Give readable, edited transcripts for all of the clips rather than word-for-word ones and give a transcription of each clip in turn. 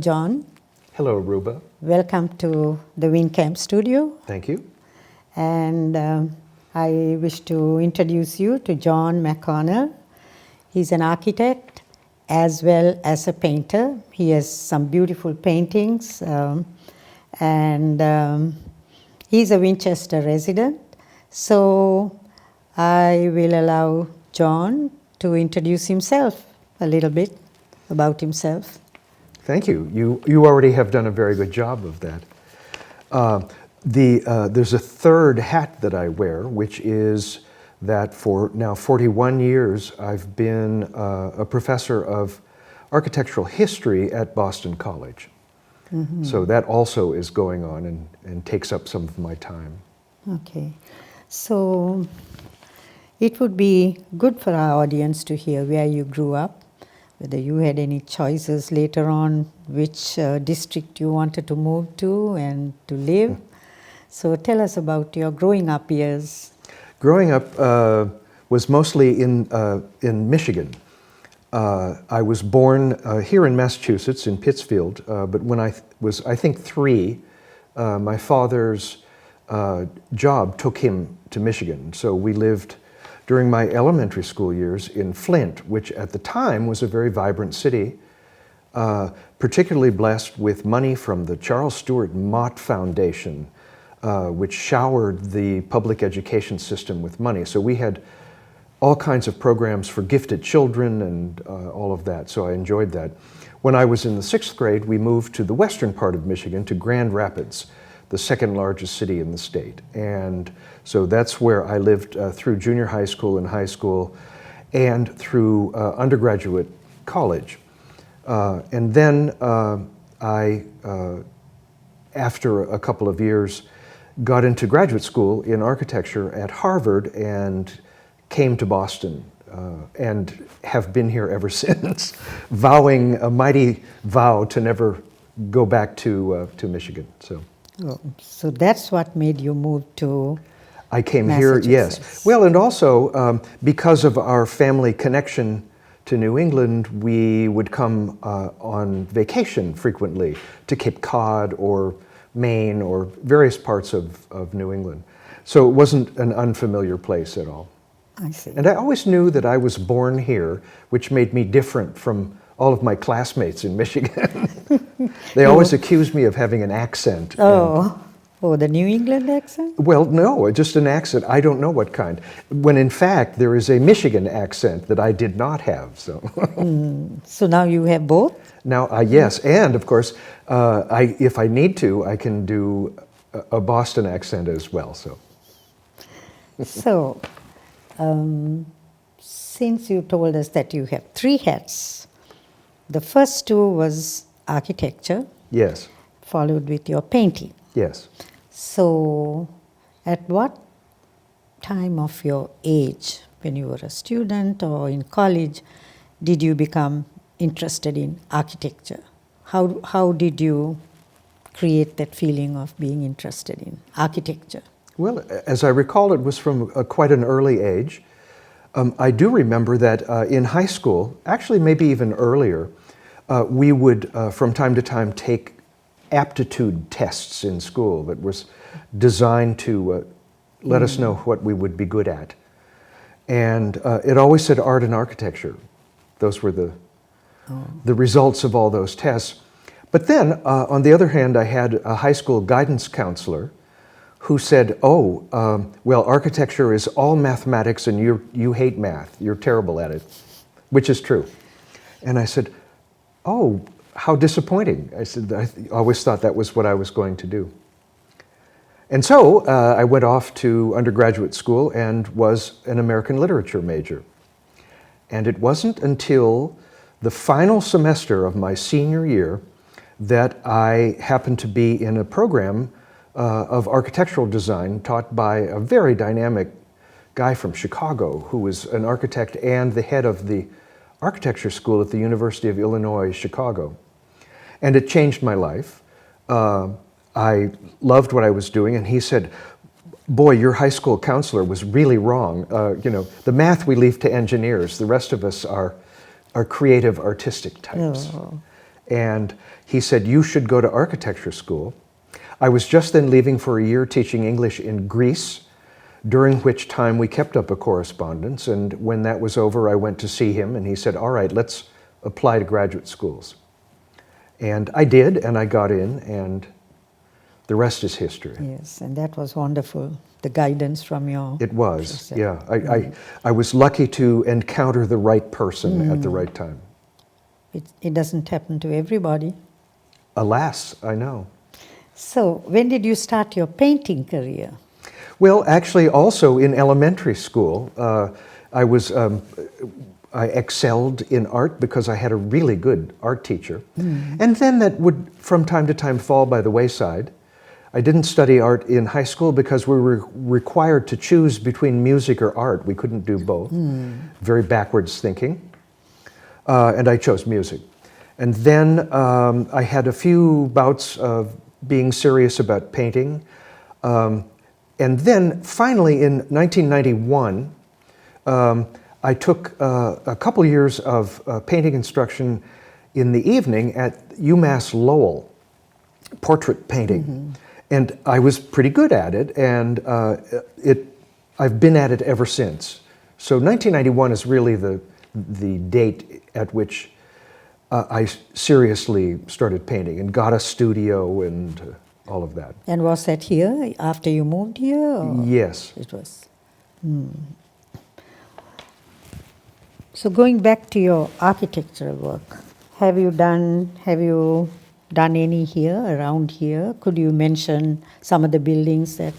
John. Hello, Ruba. Welcome to the WinCamp studio. Thank you. And I wish to introduce you to John McConnell. He's an architect as well as a painter. He has some beautiful paintings, and he's a Winchester resident. So I will allow John to introduce himself a little bit about himself. Thank you. You already have done a very good job of that. There's a third hat that I wear, which is that for now 41 years I've been a professor of architectural history at Boston College. Mm-hmm. So that also is going on and takes up some of my time. Okay. So it would be good for our audience to hear where you grew up, whether you had any choices later on, which district you wanted to move to and to live. So tell us about your growing up years. Growing up was mostly in Michigan. I was born here in Massachusetts, in Pittsfield, but when I was, I think, 3, my father's job took him to Michigan. So we lived during my elementary school years in Flint, which at the time was a very vibrant city, particularly blessed with money from the Charles Stewart Mott Foundation, which showered the public education system with money. So we had all kinds of programs for gifted children and all of that, so I enjoyed that. When I was in the 6th grade, we moved to the western part of Michigan, to Grand Rapids, the second largest city in the state. And so that's where I lived through junior high school and high school and through undergraduate college. And then I, after a couple of years, got into graduate school in architecture at Harvard and came to Boston and have been here ever since, vowing a mighty vow to never go back to Michigan. So that's what made you move to I came here, yes. Well, and also because of our family connection to New England, we would come on vacation frequently to Cape Cod or Maine or various parts of New England. So it wasn't an unfamiliar place at all. I see. And I always knew that I was born here, which made me different from all of my classmates in Michigan. They always accused me of having an accent. Oh, the New England accent? Well, no, just an accent. I don't know what kind. When in fact, there is a Michigan accent that I did not have. So, So now you have both? Now, yes, and of course, if I need to, I can do a Boston accent as well. So, since you told us that you have 3 hats, the first 2 was architecture. Yes. Followed with your painting. Yes. So, at what time of your age, when you were a student or in college, did you become interested in architecture? How did you create that feeling of being interested in architecture? Well, as I recall, it was from quite an early age. I do remember that in high school, actually maybe even earlier, we would from time to time take aptitude tests in school that was designed to let us know what we would be good at. And it always said art and architecture. Those were the results of all those tests. But then, on the other hand, I had a high school guidance counselor who said, well, architecture is all mathematics and you hate math. You're terrible at it, which is true. And I said, oh, how disappointing. I said, I always thought that was what I was going to do. And so I went off to undergraduate school and was an American literature major. And it wasn't until the final semester of my senior year that I happened to be in a program of architectural design taught by a very dynamic guy from Chicago who was an architect and the head of the architecture school at the University of Illinois, Chicago. And it changed my life. I loved what I was doing, and he said, boy, your high school counselor was really wrong. The math we leave to engineers. The rest of us are creative, artistic types. Oh. and he said, "You should go to architecture school." I was just then leaving for a year teaching English in Greece, during which time we kept up a correspondence, and when that was over, I went to see him, and he said, "All right, let's apply to graduate schools." And I did, and I got in, and the rest is history. Yes, and that was wonderful, the guidance from your It was, professor. yeah. I was lucky to encounter the right person at the right time. It doesn't happen to everybody. Alas, I know. So, when did you start your painting career? Well, actually, also in elementary school, I excelled in art because I had a really good art teacher. And then that would, from time to time, fall by the wayside. I didn't study art in high school because we were required to choose between music or art. We couldn't do both. Very backwards thinking. And I chose music. And then I had a few bouts of being serious about painting. And then finally in 1991, I took a couple years of painting instruction in the evening at UMass Lowell, portrait painting. And I was pretty good at it, and I've been at it ever since. So 1991 is really the date at which I seriously started painting and got a studio and all of that. And was that here, after you moved here? Or? Yes. It was. So going back to your architectural work, have you done any here, around here? Could you mention some of the buildings that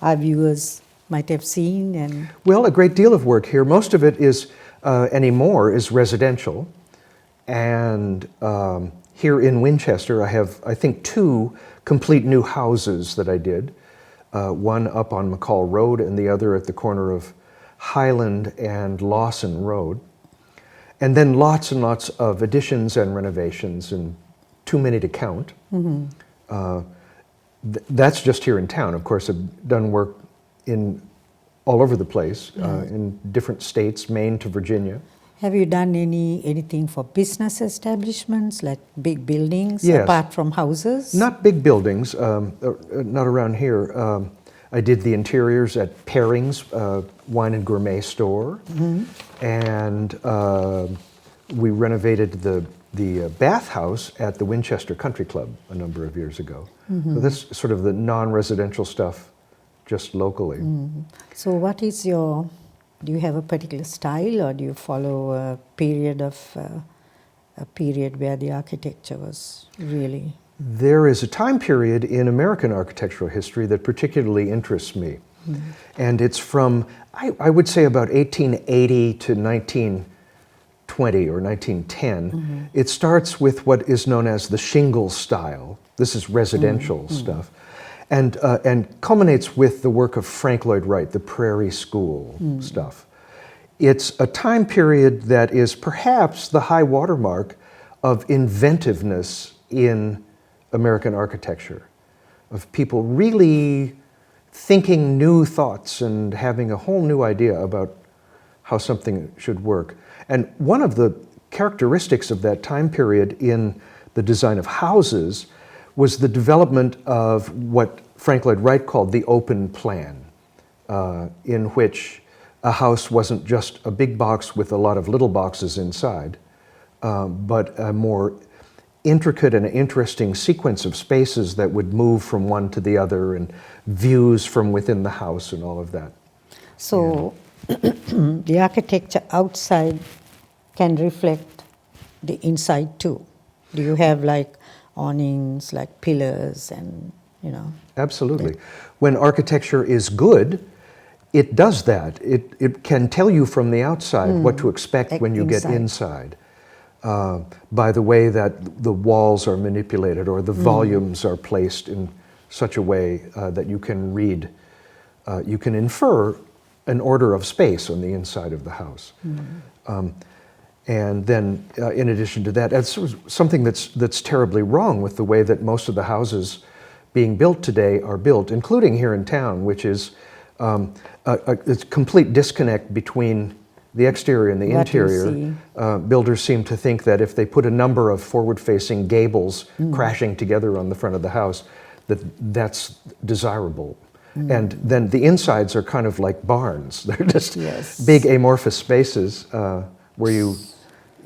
our viewers might have seen? And well, a great deal of work here. Most of it is, anymore, is residential. And here in Winchester, I have, I think, 2 complete new houses that I did. One up on McCall Road and the other at the corner of Highland and Lawson Road. And then lots and lots of additions and renovations, and too many to count. That's just here in town. Of course, I've done work all over the place, in different states, Maine to Virginia. have you done anything for business establishments, like big buildings, Yes. apart from houses? Not big buildings, not around here. I did the interiors at Pairings Wine and Gourmet Store, and we renovated the bathhouse at the Winchester Country Club a number of years ago. So that's sort of the non-residential stuff, just locally. So what is do you have a particular style, or do you follow a period where the architecture was really? There is a time period in American architectural history that particularly interests me. And it's from, I would say, about 1880 to 1920 or 1910. It starts with what is known as the shingle style. This is residential stuff. And culminates with the work of Frank Lloyd Wright, the Prairie School stuff. It's a time period that is perhaps the high watermark of inventiveness in American architecture, of people really thinking new thoughts and having a whole new idea about how something should work. And one of the characteristics of that time period in the design of houses was the development of what Frank Lloyd Wright called the open plan, in which a house wasn't just a big box with a lot of little boxes inside, but a more intricate and interesting sequence of spaces that would move from one to the other, and views from within the house and all of that. So the architecture outside can reflect the inside too. Do you have like awnings, like pillars, and Absolutely. When architecture is good, it does that. It can tell you from the outside what to expect when you get inside. By the way that the walls are manipulated, or the volumes are placed in such a way that you can read, you can infer an order of space on the inside of the house. And then, in addition to that, that's something that's terribly wrong with the way that most of the houses being built today are built, including here in town, which is a complete disconnect between the exterior and the What you interior, see. builders seem to think that if they put a number of forward-facing gables crashing together on the front of the house, that's desirable. And then the insides are kind of like barns. They're just Yes. big amorphous spaces where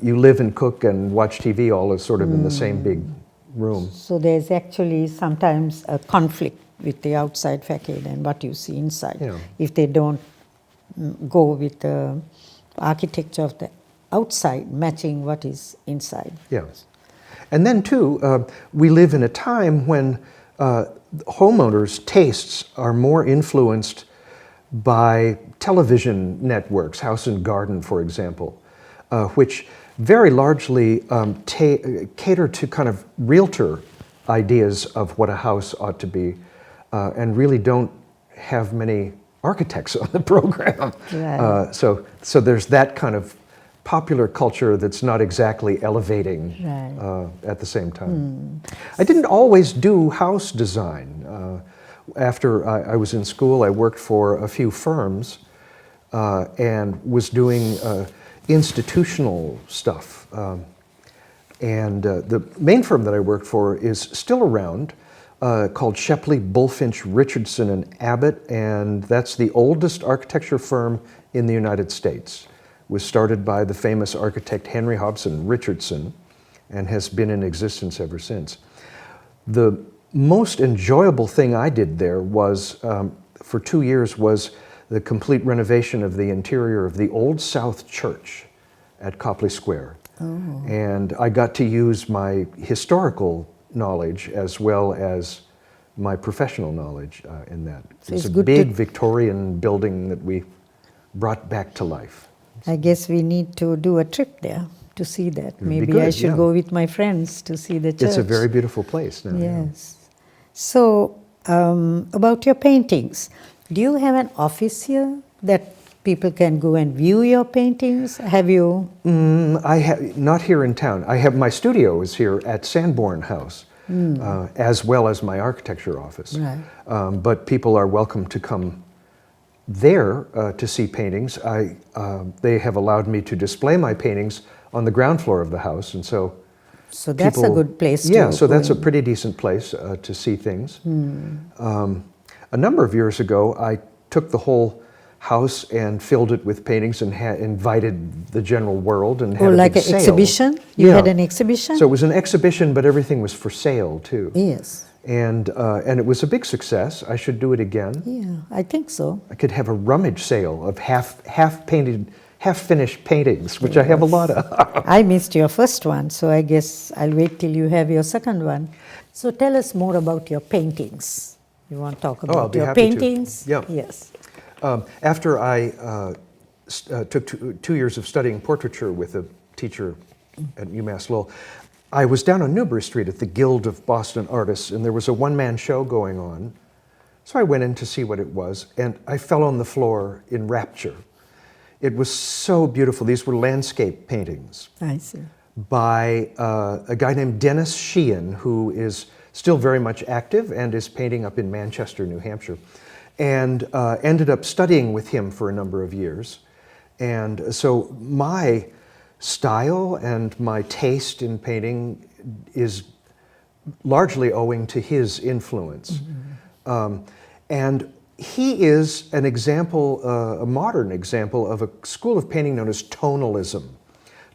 you live and cook and watch TV all as sort of in the same big room. So there's actually sometimes a conflict with the outside facade and what you see inside. Yeah. If they don't go with the architecture of the outside matching what is inside. Yes. And then too, we live in a time when homeowners' tastes are more influenced by television networks, House and Garden, for example, which very largely cater to kind of realtor ideas of what a house ought to be, and really don't have many architects on the program. Right. So there's that kind of popular culture that's not exactly elevating at the same time. I didn't always do house design. After I was in school, I worked for a few firms and was doing institutional stuff. And the main firm that I worked for is still around, called Shepley, Bulfinch, Richardson, and Abbott, and that's the oldest architecture firm in the United States. It was started by the famous architect Henry Hobson Richardson and has been in existence ever since. The most enjoyable thing I did there was, for 2 years, was the complete renovation of the interior of the Old South Church at Copley Square. Oh. And I got to use my historical knowledge as well as my professional knowledge in that. So it's a big Victorian building that we brought back to life. I guess we need to do a trip there to see that. Maybe good, I should go with my friends to see the church. It's a very beautiful place now. Yes. So, about your paintings, do you have an office here that people can go and view your paintings? Have you? I have not here in town. I have my studio is here at Sanborn House, as well as my architecture office. Right. But people are welcome to come there to see paintings. They have allowed me to display my paintings on the ground floor of the house, and so. So that's a good place to Yeah, so go that's a in. pretty decent place to see things. A number of years ago, I took the whole house and filled it with paintings and invited the general world and had a like big an sale. exhibition? You had an exhibition? So it was an exhibition, but everything was for sale too. Yes. And it was a big success. I should do it again. Yeah, I think so. I could have a rummage sale of half-finished paintings, which I have a lot of. I missed your first one, so I guess I'll wait till you have your second one. So tell us more about your paintings. You want to talk I'll about be your happy to. paintings? Yeah. Yes. After I took 2 years of studying portraiture with a teacher at UMass Lowell, I was down on Newbury Street at the Guild of Boston Artists, and there was a one-man show going on. So I went in to see what it was, and I fell on the floor in rapture. It was so beautiful. These were landscape paintings I see. by a guy named Dennis Sheehan, who is still very much active and is painting up in Manchester, New Hampshire, and ended up studying with him for a number of years. And so my style and my taste in painting is largely owing to his influence. And he is an example, a modern example of a school of painting known as tonalism.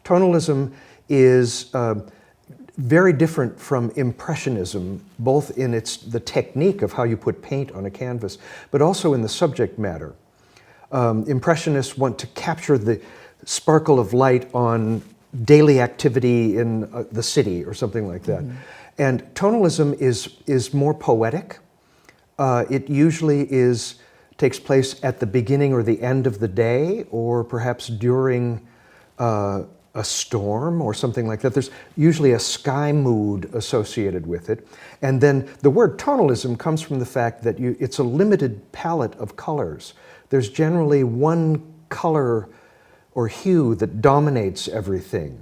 Tonalism is very different from Impressionism, both in the technique of how you put paint on a canvas, but also in the subject matter. Impressionists want to capture the sparkle of light on daily activity in the city or something like that. And tonalism is more poetic. It usually takes place at the beginning or the end of the day, or perhaps during a storm or something like that. There's usually a sky mood associated with it. And then the word tonalism comes from the fact that it's a limited palette of colors. There's generally one color or hue that dominates everything.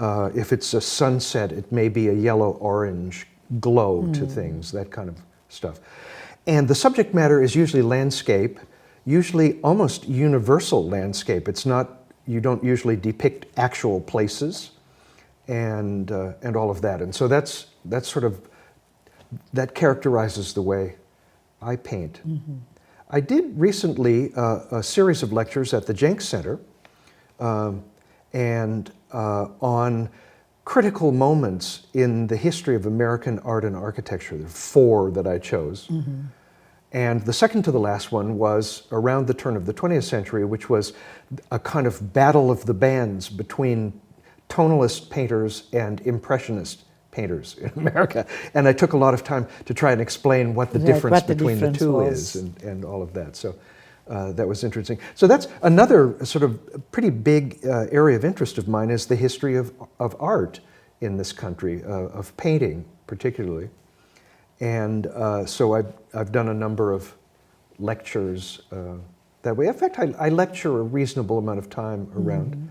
If it's a sunset, it may be a yellow-orange glow to things, that kind of stuff. And the subject matter is usually landscape, usually almost universal landscape. It's not you don't usually depict actual places and all of that. And so that's sort of, that characterizes the way I paint. Mm-hmm. I did recently a series of lectures at the Jenks Center on critical moments in the history of American art and architecture. There are 4 that I chose. Mm-hmm. And the second to the last one was around the turn of the 20th century, which was a kind of battle of the bands between tonalist painters and impressionist painters in America. And I took a lot of time to try and explain what the difference between the two is and all of that. So that was interesting. So that's another sort of pretty big area of interest of mine, is the history of art in this country, of painting particularly. And so I've done a number of lectures that way. In fact, I lecture a reasonable amount of time around.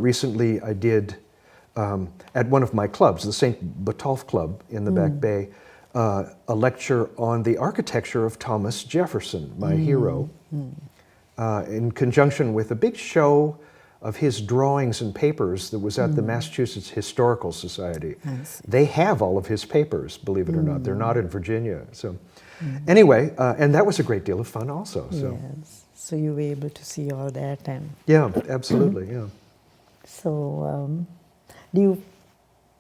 Recently I did, at one of my clubs, the St. Botolph Club in the Back Bay, a lecture on the architecture of Thomas Jefferson, my hero, in conjunction with a big show of his drawings and papers that was at the Massachusetts Historical Society. They have all of his papers, believe it or not. They're not in Virginia. So anyway, and that was a great deal of fun also. So. Yes. So you were able to see all that. And yeah, absolutely, yeah. so do you,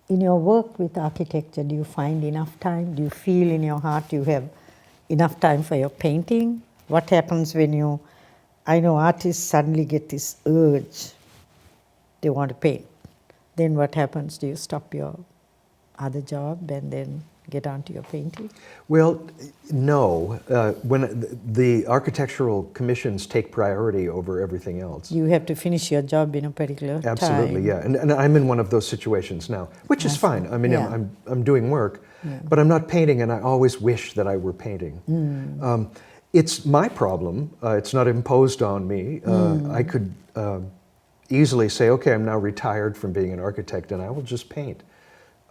in your work with architecture, do you find enough time? Do you feel in your heart you have enough time for your painting? What happens when you, I know artists suddenly get this urge, they want to paint. Then what happens? Do you stop your other job and then get onto your painting? Well, no. When the architectural commissions take priority over everything else. You have to finish your job in a particular time. Absolutely, yeah. And I'm in one of those situations now, which is fine. I mean, yeah. I'm doing work, but I'm not painting, and I always wish that I were painting. It's my problem. It's not imposed on me. I could easily say, okay, I'm now retired from being an architect, and I will just paint.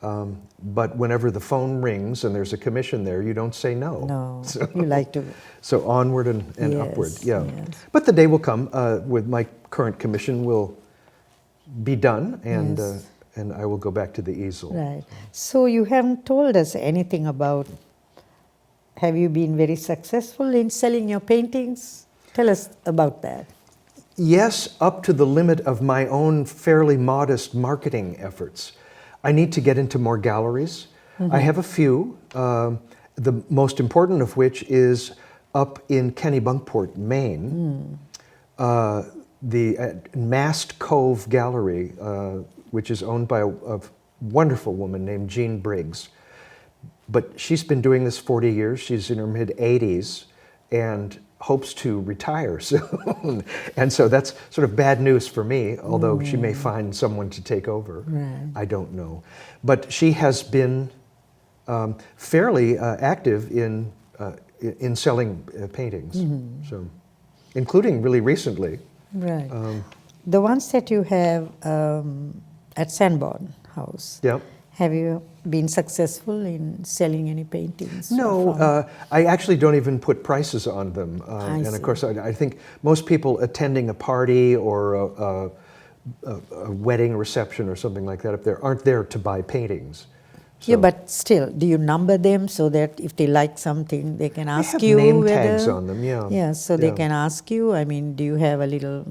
But whenever the phone rings and there's a commission there, you don't say no. No, So, you like to. So onward and Yes, upward, yeah. yes. But the day will come with my current commission will be done, and Yes. and I will go back to the easel. Right. So you haven't told us anything about, have you been very successful in selling your paintings? Tell us about that. Yes, up to the limit of my own fairly modest marketing efforts. I need to get into more galleries. I have a few, the most important of which is up in Kennebunkport, Maine. The Mast Cove Gallery, which is owned by a wonderful woman named Jean Briggs. But she's been doing this 40 years. She's in her mid-80s and hopes to retire soon. And so that's sort of bad news for me, although she may find someone to take over. Right. I don't know. But she has been fairly active in selling paintings, so, including really recently. Right. The ones that you have at Sanborn House, Yeah. have you been successful in selling any paintings? No, I actually don't even put prices on them. And see. of course, I think most people attending a party or a wedding reception or something like that up there aren't there to buy paintings. So Yeah, but still, do you number them so that if they like something, they can ask have you name whether... tags on them, yeah. Yeah, so they Yeah. can ask you. I mean, do you have a little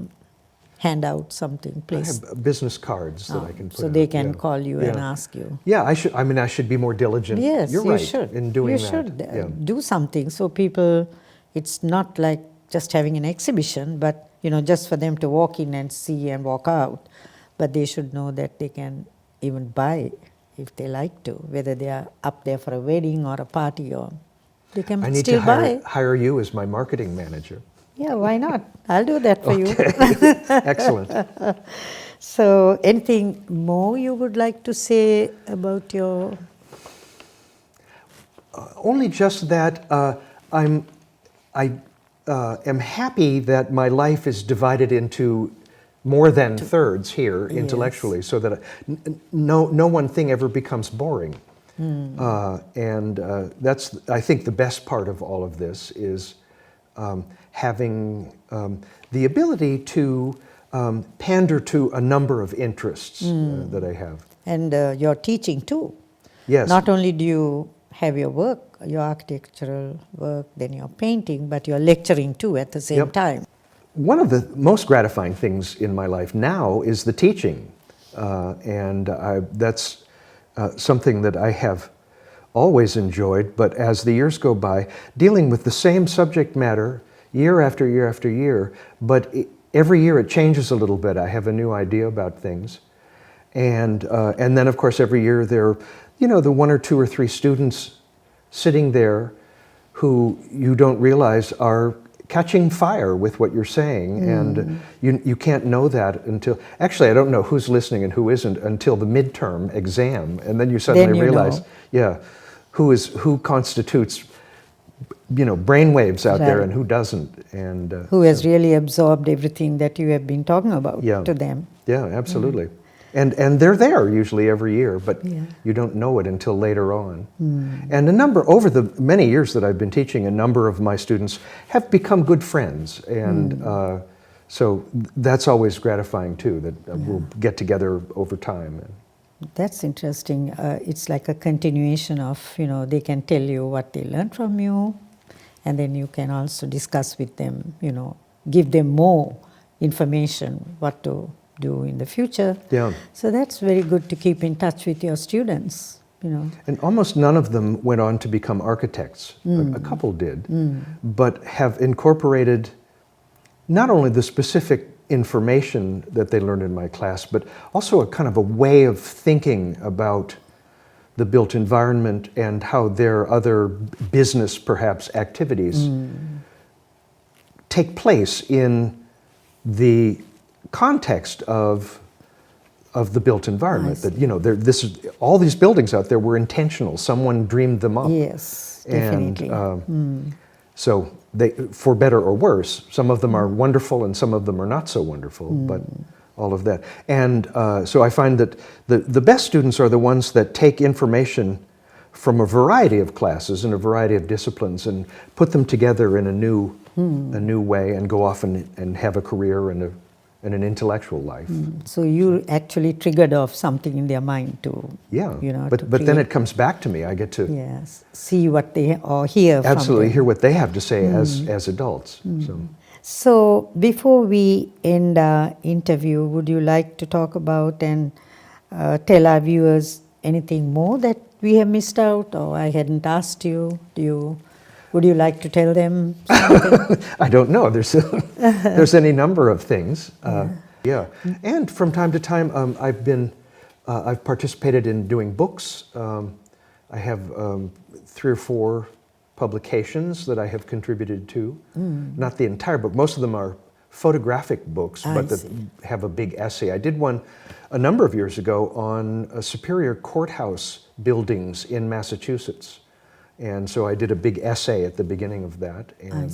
handout, something, I please? have business cards that I can put So they out, can yeah. call you and Yeah. ask you. Yeah, I should be more diligent. Yes, You're you right should. in doing you that. should Yeah. do something so people, it's not like just having an exhibition, but just for them to walk in and see and walk out. But they should know that they can even buy if they like to, whether they are up there for a wedding or a party, or they can I need still to buy. hire you as my marketing manager. Yeah, why not? I'll do that for you. Excellent. So, anything more you would like to say about your... Only just that I am happy that my life is divided into more than thirds here intellectually, so that no one thing ever becomes boring. And that's, I think, the best part of all of this is having the ability to pander to a number of interests that I have. And you're teaching too. Yes. Not only do you have your work, your architectural work, then your painting, but you're lecturing too at the same Yep. time. One of the most gratifying things in my life now is the teaching. That's something that I have always enjoyed, but as the years go by, dealing with the same subject matter year after year after year, but every year it changes a little bit. I have a new idea about things. And then, of course, every year there are, the 1 or 2 or 3 students sitting there who you don't realize are catching fire with what you're saying, and you can't know that until, actually I don't know who's listening and who isn't until the midterm exam, and then you suddenly realize, who constitutes, brainwaves out there and who doesn't, and who has really absorbed everything that you have been talking about to them. Yeah, absolutely. And they're there usually every year, but you don't know it until later on. And over the many years that I've been teaching, a number of my students have become good friends. And so that's always gratifying too, that we'll get together over time. That's interesting. It's like a continuation of, they can tell you what they learned from you, and then you can also discuss with them, give them more information, what to do in the future. Yeah. So that's very good to keep in touch with your students, And almost none of them went on to become architects. A couple did, but have incorporated not only the specific information that they learned in my class, but also a kind of a way of thinking about the built environment and how their other business, perhaps, activities take place in the context of the built environment. That all these buildings out there were intentional. Someone dreamed them up. Yes, definitely. And so they, for better or worse, some of them are wonderful and some of them are not so wonderful. But all of that, and so I find that the best students are the ones that take information from a variety of classes and a variety of disciplines and put them together in a new way and go off and have a career and an intellectual life. So you actually triggered off something in their mind to, but then it comes back to me. I get to see what they or hear. Absolutely, hear what they have to say as adults. So before we end our interview, would you like to talk about and tell our viewers anything more that we have missed out or I hadn't asked you? Would you like to tell them something? I don't know. There's any number of things. And from time to time, I've participated in doing books. I have 3 or 4 publications that I have contributed to. Not the entire book. Most of them are photographic books, but that have a big essay. I did one a number of years ago on Superior Courthouse buildings in Massachusetts. And so I did a big essay at the beginning of that, and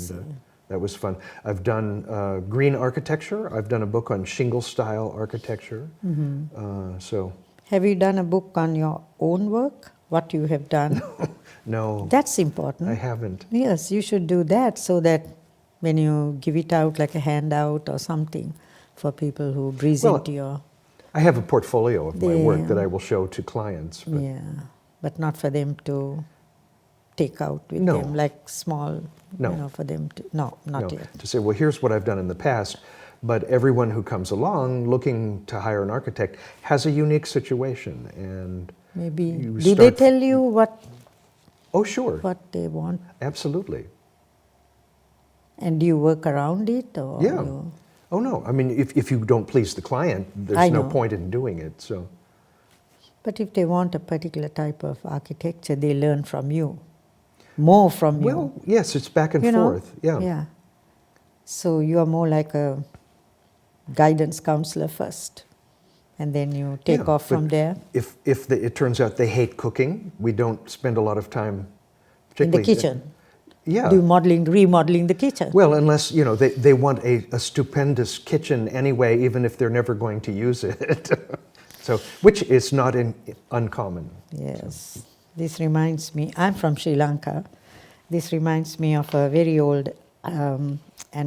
that was fun. I've done green architecture. I've done a book on shingle-style architecture. Have you done a book on your own work, what you have done? No. That's important. I haven't. Yes, you should do that so that when you give it out like a handout or something for people who breeze into your... I have a portfolio of my work that I will show to clients. But not for them to take out with them, like small, for them to... Not yet. To say, well, here's what I've done in the past, but everyone who comes along looking to hire an architect has a unique situation, and maybe... Do they tell you what... Oh, sure. What they want? Absolutely. And do you work around it? Or Oh, no. I mean, if you don't please the client, there's no point in doing it. So. But if they want a particular type of architecture, they learn from you. More from you. Well, yes, it's back and forth. Yeah. So you are more like a guidance counselor first, and then you take off from there. If it turns out they hate cooking, we don't spend a lot of time, in the kitchen. Yeah. Do remodeling the kitchen. Well, unless they want a stupendous kitchen anyway, even if they're never going to use it. So, which is not uncommon. Yes. So. This reminds me, I'm from Sri Lanka. This reminds me of a very old, an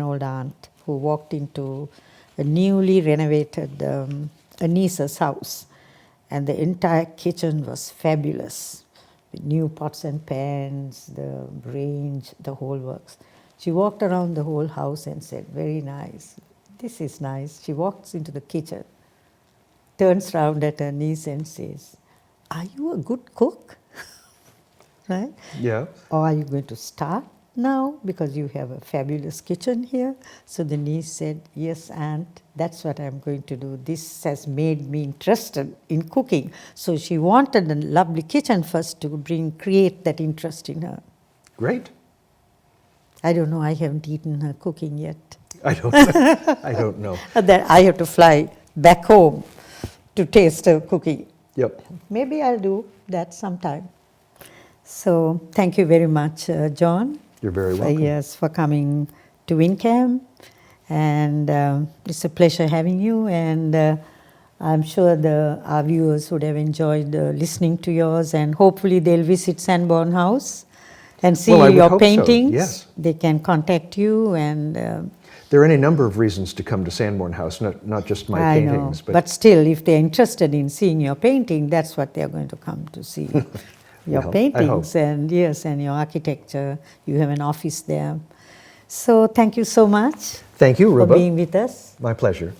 old aunt who walked into a newly renovated a niece's house, and the entire kitchen was fabulous, with new pots and pans, the range, the whole works. She walked around the whole house and said, "Very nice. This is nice." She walks into the kitchen, turns round at her niece and says, "Are you a good cook?" Right? Yeah. Or are you going to start now because you have a fabulous kitchen here? So the niece said, "Yes, aunt, that's what I'm going to do. This has made me interested in cooking." So she wanted a lovely kitchen first to create that interest in her. Great. I don't know, I haven't eaten her cooking yet. I don't know. I don't know. That I have to fly back home to taste her cooking. Yep. Maybe I'll do that sometime. So thank you very much, John. You're very welcome. Yes, for coming to WinCam. And it's a pleasure having you. And I'm sure our viewers would have enjoyed listening to yours. And hopefully they'll visit Sanborn House and see Well, I would your hope so, paintings. yes. They can contact you. And There are any number of reasons to come to Sanborn House, not just my I know, paintings. but still, if they're interested in seeing your painting, that's what they're going to come to see. Your I hope. paintings and yes, and your architecture. You have an office there. So thank you so much Thank you, for Ruba. being with us. My pleasure.